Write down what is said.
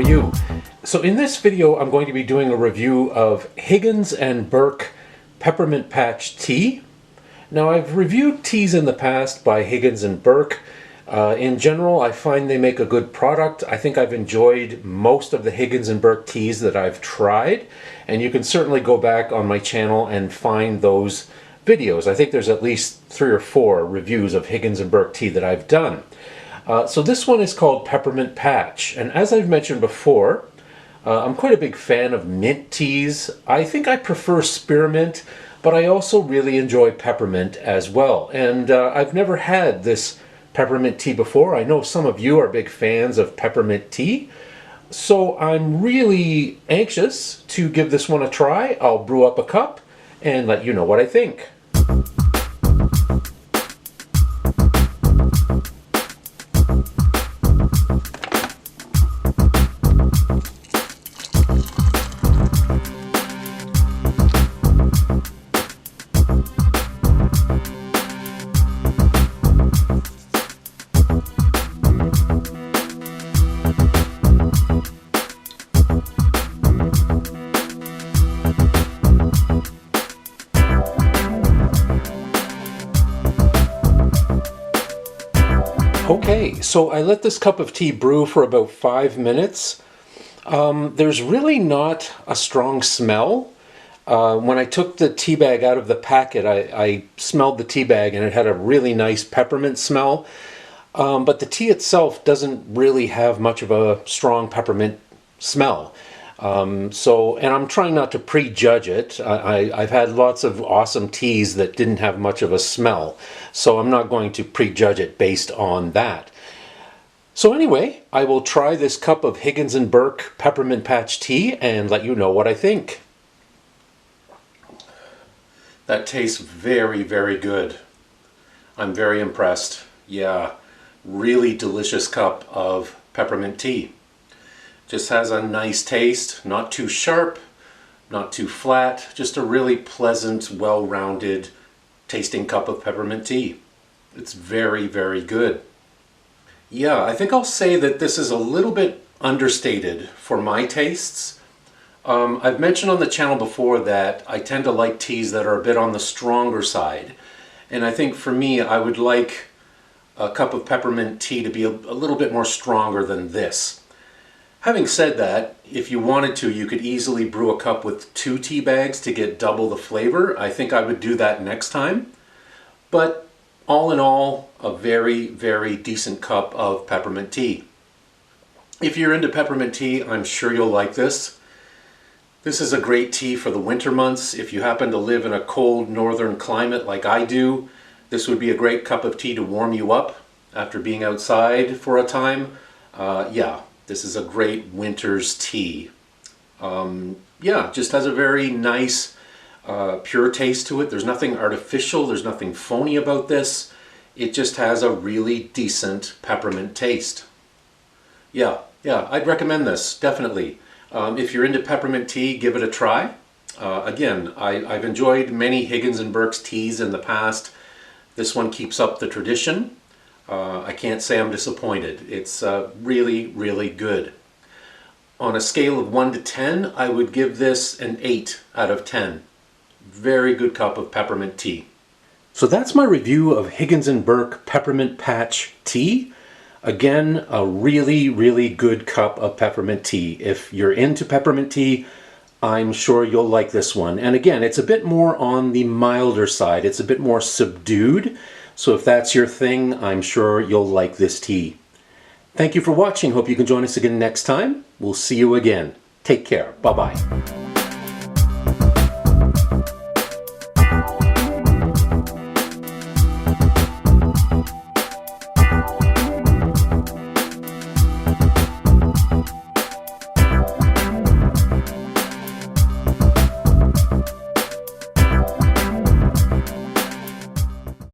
are you? So in this video I'm going to be doing a review of Higgins and Burke Peppermint Patch tea. Now I've reviewed teas in the past by Higgins and Burke. In general, I find they make a good product. I think I've enjoyed most of the Higgins and Burke teas that I've tried, and you can certainly go back on my channel and find those videos. I think there's at least 3 or 4 reviews of Higgins and Burke tea that I've done. So this one is called Peppermint Patch, and as I've mentioned before, I'm quite a big fan of mint teas. I think I prefer spearmint, but I also really enjoy peppermint as well. And I've never had this peppermint tea before. I know some of you are big fans of peppermint tea, so I'm really anxious to give this one a try. I'll brew up a cup and let you know what I think. Okay, so I let this cup of tea brew for about 5 minutes. There's really not a strong smell. When I took the tea bag out of the packet, I smelled the tea bag and it had a really nice peppermint smell. But the tea itself doesn't really have much of a strong peppermint smell. And I'm trying not to prejudge it. I've had lots of awesome teas that didn't have much of a smell, so I'm not going to prejudge it based on that. So anyway, I will try this cup of Higgins and Burke Peppermint Patch tea and let you know what I think. That tastes very, very good. I'm very impressed. Yeah, really delicious cup of peppermint tea. Just has a nice taste, not too sharp, not too flat, just a really pleasant, well-rounded tasting cup of peppermint tea. It's very, very good. Yeah, I think I'll say that this is a little bit understated for my tastes. I've mentioned on the channel before that I tend to like teas that are a bit on the stronger side. And I think for me, I would like a cup of peppermint tea to be a little bit more stronger than this. Having said that, if you wanted to, you could easily brew a cup with 2 tea bags to get double the flavor. I think I would do that next time. But all in all, a very, very decent cup of peppermint tea. If you're into peppermint tea, I'm sure you'll like this. This is a great tea for the winter months. If you happen to live in a cold northern climate like I do, this would be a great cup of tea to warm you up after being outside for a time. Yeah. This is a great winter's tea. Yeah, just has a very nice, pure taste to it. There's nothing artificial, there's nothing phony about this. It just has a really decent peppermint taste. Yeah, I'd recommend this, definitely. If you're into peppermint tea, give it a try. Again, I've enjoyed many Higgins and Burke's teas in the past. This one keeps up the tradition. I can't say I'm disappointed. It's really, really good. On a scale of 1 to 10, I would give this an 8 out of 10. Very good cup of peppermint tea. So that's my review of Higgins and Burke Peppermint Patch tea. Again, a really, really good cup of peppermint tea. If you're into peppermint tea, I'm sure you'll like this one. And again, it's a bit more on the milder side. It's a bit more subdued. So if that's your thing, I'm sure you'll like this tea. Thank you for watching. Hope you can join us again next time. We'll see you again. Take care. Bye-bye.